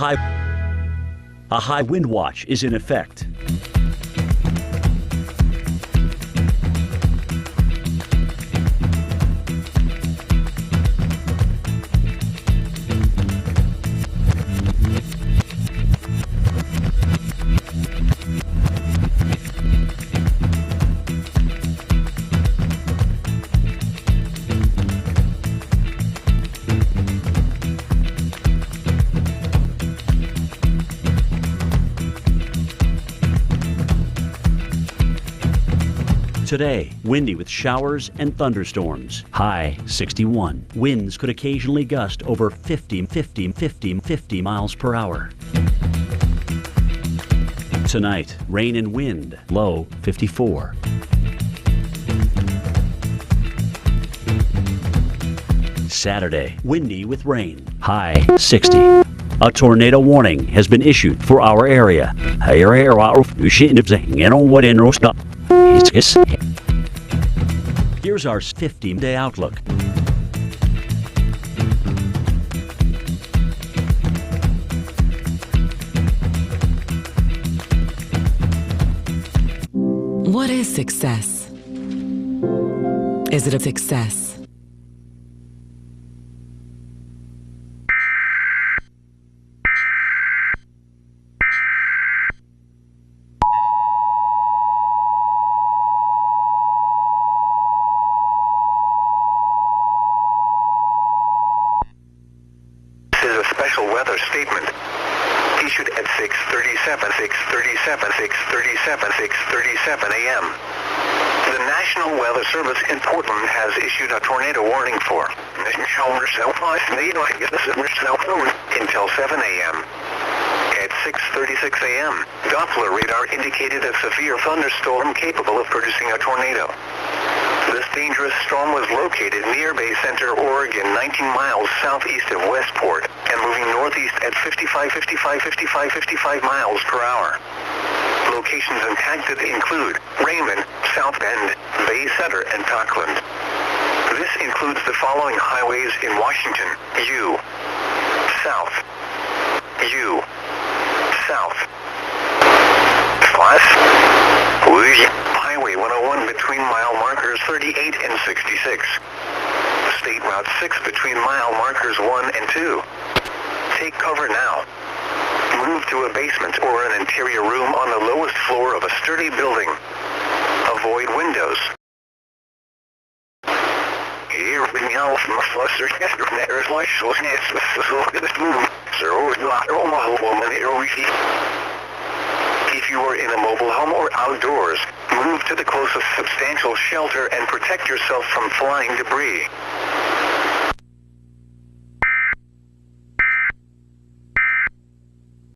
high wind watch is in effect. Today, windy with showers and thunderstorms. High 61. Winds could occasionally gust over 50 miles per hour. Tonight, rain and wind. Low 54. Saturday, windy with rain. High 60. A tornado warning has been issued for our area. Here's our 15-day outlook. What is success? Is it a success? Weather statement issued at 6:37 a.m. The National Weather Service in Portland has issued a tornado warning for until 7 a.m. At 6:36 a.m., Doppler radar indicated a severe thunderstorm capable of producing a tornado. This dangerous storm was located near Bay Center, Oregon, 19 miles southeast of Westport, and moving northeast at 55 miles per hour. Locations impacted include Raymond, South Bend, Bay Center, and Tuckland. This includes the following highways in Washington: U. South. U. South. Plus. Highway 101 between mile markers 38 and 66. State Route 6 between mile markers 1 and 2. Take cover now. Move to a basement or an interior room on the lowest floor of a sturdy building. Avoid windows. If you are in a mobile home or outdoors, move to the closest substantial shelter and protect yourself from flying debris.